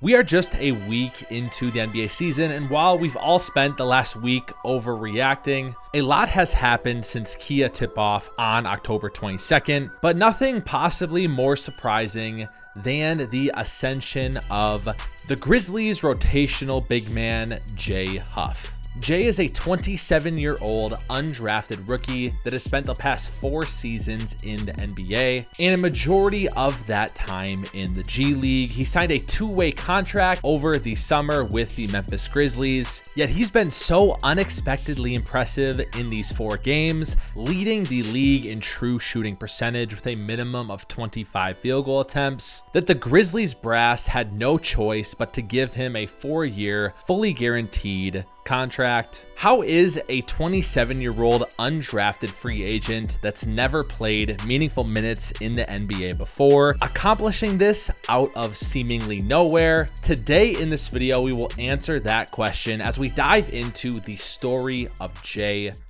We are just a week into the NBA season, and while we've all spent the last week overreacting, a lot has happened since Kia tip-off on October 22nd, but nothing possibly more surprising than the ascension of the Grizzlies' rotational big man, Huff. Jay is a 27-year-old undrafted rookie that has spent the past 4 seasons in the NBA and a majority of that time in the G League. He signed a 2-way contract over the summer with the Memphis Grizzlies, yet he's been so unexpectedly impressive in these 4 games, leading the league in true shooting percentage with a minimum of 25 field goal attempts, that the Grizzlies brass had no choice but to give him a 4-year, fully guaranteed contract. How is a 27-year-old undrafted free agent that's never played meaningful minutes in the NBA before accomplishing this out of seemingly nowhere? Today in this video, we will answer that question as we dive into the story of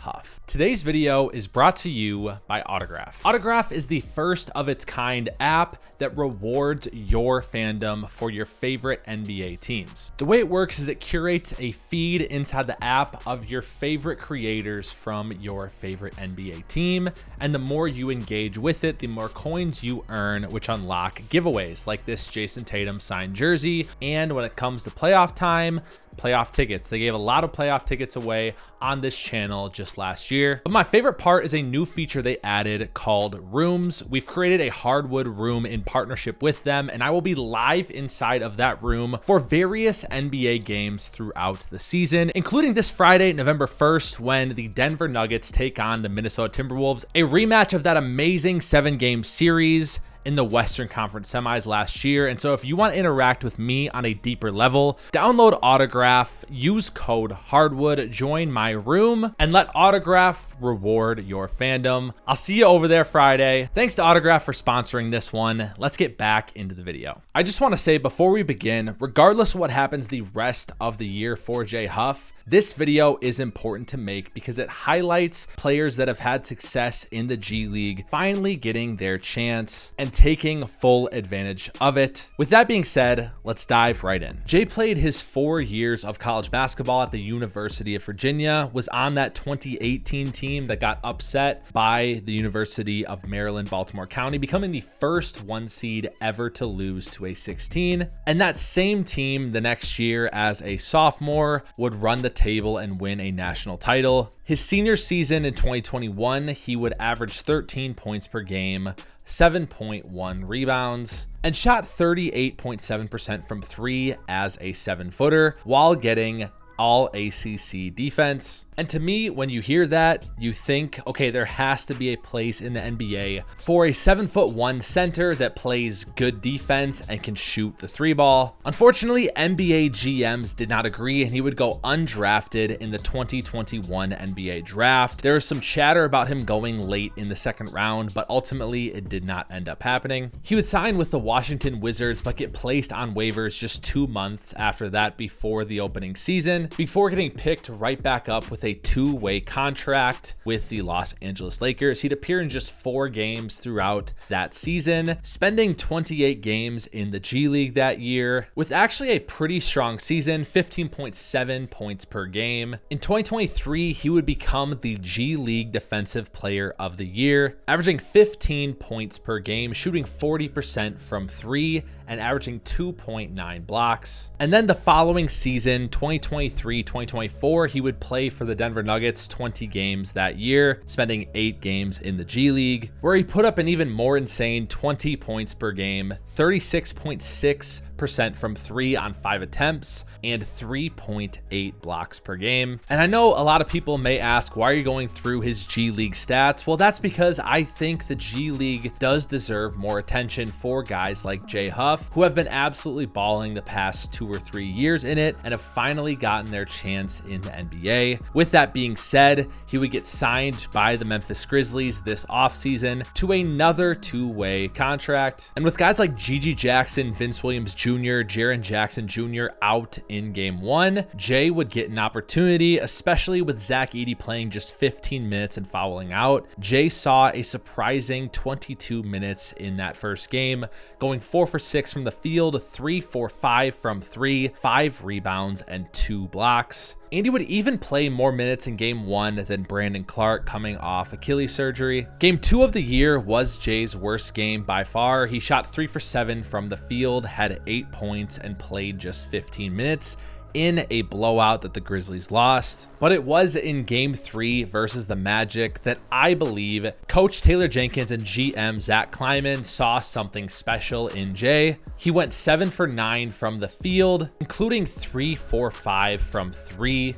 Huff. Today's video is brought to you by Autograph. Autograph is the first of its kind app that rewards your fandom for your favorite NBA teams. The way it works is it curates a feed inside the app of your favorite creators from your favorite NBA team, and the more you engage with it, the more coins you earn, which unlock giveaways like this Jason Tatum signed jersey, and when it comes to playoff time, playoff tickets. They gave a lot of playoff tickets away on this channel just last year. But my favorite part is a new feature they added called Rooms. We've created a hardwood room in partnership with them, and I will be live inside of that room for various NBA games throughout the season, including this Friday, November 1st, when the Denver Nuggets take on the Minnesota Timberwolves, a rematch of that amazing 7-game series in the Western Conference semis last year. And so if you want to interact with me on a deeper level, download Autograph, use code Hardwood, join my room, and let Autograph reward your fandom. I'll see you over there Friday. Thanks to Autograph for sponsoring this one. Let's get back into the video. I just want to say before we begin, regardless of what happens the rest of the year for Huff, this video is important to make because it highlights players that have had success in the G League finally getting their chance and taking full advantage of it. With that being said, let's dive right in. Jay played his 4 years of college basketball at the University of Virginia, was on that 2018 team that got upset by the University of Maryland, Baltimore County, becoming the first 1 seed ever to lose to a 16. And that same team the next year as a sophomore would run the table and win a national title. His senior season in 2021, he would average 13 points per game, 7.1 rebounds, and shot 38.7% from 3 as a 7-footer while getting all ACC defense. And to me, when you hear that, you think, okay, there has to be a place in the NBA for a 7'1" center that plays good defense and can shoot the 3 ball. Unfortunately, NBA GMs did not agree, and he would go undrafted in the 2021 NBA draft. There was some chatter about him going late in the 2nd round, but ultimately it did not end up happening. He would sign with the Washington Wizards, but get placed on waivers just 2 months after that before the opening season, before getting picked right back up with a 2-way contract with the Los Angeles Lakers. He'd appear in just 4 games throughout that season, spending 28 games in the G League that year, with actually a pretty strong season, 15.7 points per game. In 2023, he would become the G League Defensive Player of the Year, averaging 15 points per game, shooting 40% from 3, and averaging 2.9 blocks. And then the following season, 2023-2024, he would play for the Denver Nuggets 20 games that year, spending 8 games in the G League, where he put up an even more insane 20 points per game, 36.6% from 3 on 5 attempts, and 3.8 blocks per game. And I know a lot of people may ask, why are you going through his G League stats? Well, that's because I think the G League does deserve more attention for guys like Huff, who have been absolutely balling the past 2 or 3 years in it and have finally gotten their chance in the NBA. With that being said, he would get signed by the Memphis Grizzlies this offseason to another 2-way contract. And with guys like Gigi Jackson, Vince Williams Jr., Jr., Jaren Jackson Jr. out in game 1, Jay would get an opportunity, especially with Zach Edey playing just 15 minutes and fouling out. Jay saw a surprising 22 minutes in that first game, going 4 for 6 from the field, 3 for 5 from 3, 5 rebounds, and 2 blocks. Andy would even play more minutes in game 1 than Brandon Clark coming off Achilles surgery. Game 2 of the year was Jay's worst game by far. He shot 3 for 7 from the field, had 8 points, and played just 15 minutes in a blowout that the Grizzlies lost. But it was in game 3 versus the Magic that I believe Coach Taylor Jenkins and GM Zach Kleiman saw something special in Jay. He went 7 for 9 from the field, including 3 for 5 from 3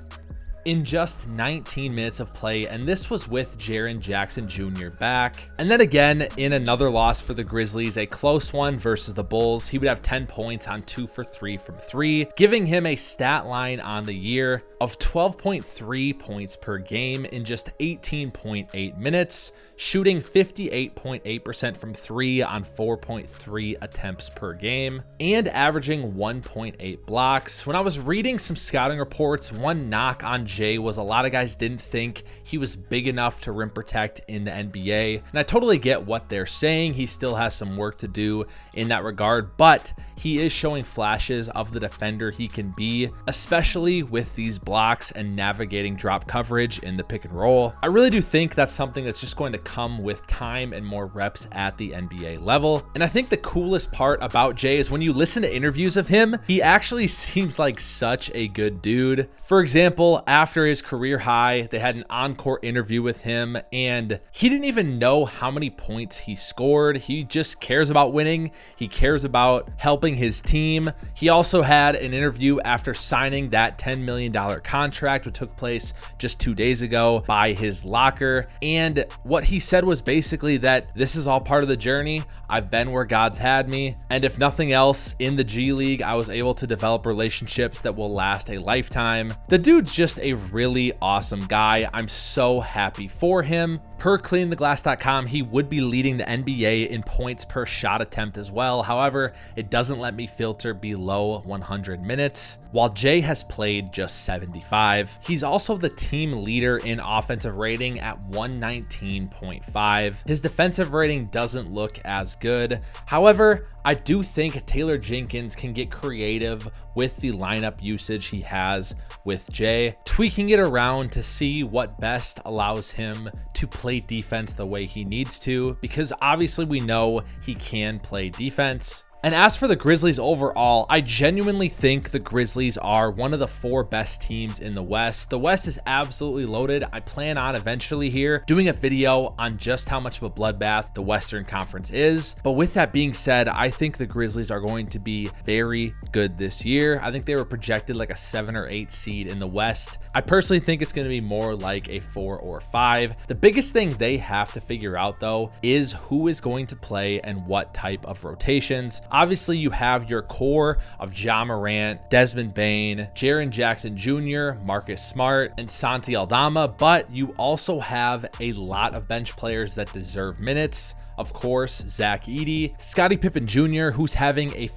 in just 19 minutes of play, and this was with Jaren Jackson Jr. back. And then again, in another loss for the Grizzlies, a close one versus the Bulls, he would have 10 points on 2 for 3 from 3, giving him a stat line on the year of 12.3 points per game in just 18.8 minutes, shooting 58.8% from 3 on 4.3 attempts per game, and averaging 1.8 blocks. When I was reading some scouting reports, one knock on Jay was a lot of guys didn't think he was big enough to rim protect in the NBA. And I totally get what they're saying. He still has some work to do in that regard, but he is showing flashes of the defender he can be, especially with these blocks and navigating drop coverage in the pick and roll. I really do think that's something that's just going to come with time and more reps at the NBA level. And I think the coolest part about Jay is when you listen to interviews of him, he actually seems like such a good dude. For example, after his career high, they had an on-court interview with him, and he didn't even know how many points he scored. He just cares about winning. He cares about helping his team. He also had an interview after signing that $10 million contract, which took place just 2 days ago, by his locker. And what he said was basically that this is all part of the journey. I've been where God's had me. And if nothing else, in the G League, I was able to develop relationships that will last a lifetime. The dude's just a really awesome guy. I'm so happy for him. Per cleantheglass.com, he would be leading the NBA in points per shot attempt as well. However, it doesn't let me filter below 100 minutes, while Jay has played just 75. He's also the team leader in offensive rating at 119.5. His defensive rating doesn't look as good. However, I do think Taylor Jenkins can get creative with the lineup usage he has with Jay, tweaking it around to see what best allows him to play defense the way he needs to, because obviously we know he can play defense. And as for the Grizzlies overall, I genuinely think the Grizzlies are one of the 4 best teams in the West. The West is absolutely loaded. I plan on eventually here doing a video on just how much of a bloodbath the Western Conference is. But with that being said, I think the Grizzlies are going to be very good this year. I think they were projected like a 7 or 8 seed in the West. I personally think it's going to be more like a 4 or 5. The biggest thing they have to figure out though is who is going to play and what type of rotations. Obviously, you have your core of Ja Morant, Desmond Bane, Jaren Jackson Jr., Marcus Smart, and Santi Aldama, but you also have a lot of bench players that deserve minutes. Of course, Zach Edey, Scottie Pippen Jr., who's having a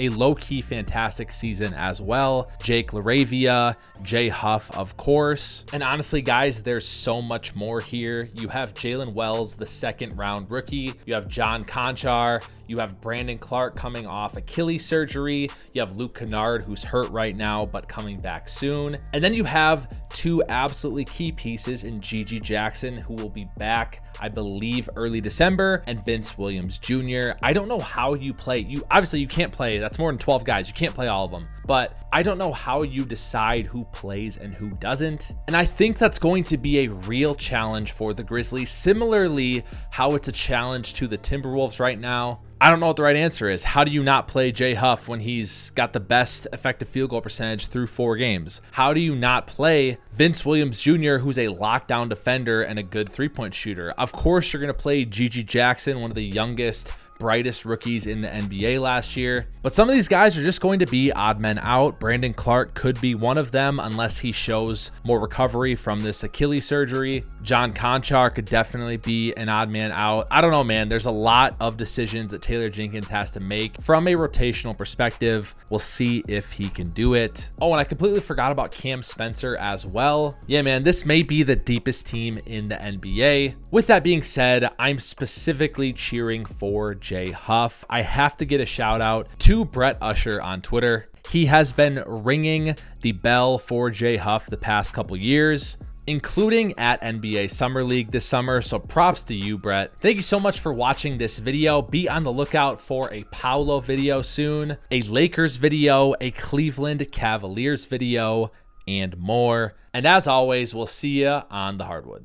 low-key fantastic season as well, Jake LaRavia, Jay Huff, of course. And honestly, guys, there's so much more here. You have Jalen Wells, the 2nd-round rookie. You have John Conchar. You have Brandon Clark coming off Achilles surgery. You have Luke Kennard, who's hurt right now, but coming back soon. And then you have 2 absolutely key pieces in Gigi Jackson, who will be back, I believe, early December, and Vince Williams Jr. I don't know how you play. Obviously, you can't play. That's more than 12 guys. You can't play all of them. But I don't know how you decide who plays and who doesn't. And I think that's going to be a real challenge for the Grizzlies. Similarly, how it's a challenge to the Timberwolves right now. I don't know what the right answer is. How do you not play Jay Huff when he's got the best effective field goal percentage through 4 games? How do you not play Vince Williams Jr., who's a lockdown defender and a good 3-point shooter? Of course, you're going to play Gigi Jackson, one of the youngest, brightest rookies in the NBA last year. But some of these guys are just going to be odd men out. Brandon Clark could be one of them unless he shows more recovery from this Achilles surgery. John Konchar could definitely be an odd man out. I don't know, man. There's a lot of decisions that Taylor Jenkins has to make from a rotational perspective. We'll see if he can do it. Oh, and I completely forgot about Cam Spencer as well. Yeah, man, this may be the deepest team in the NBA. With that being said, I'm specifically cheering for Jay Huff. I have to get a shout out to Brett Usher on Twitter. He has been ringing the bell for Jay Huff the past couple years, including at NBA Summer League this summer. So props to you, Brett. Thank you so much for watching this video. Be on the lookout for a Paolo video soon, a Lakers video, a Cleveland Cavaliers video, and more. And as always, we'll see you on the hardwood.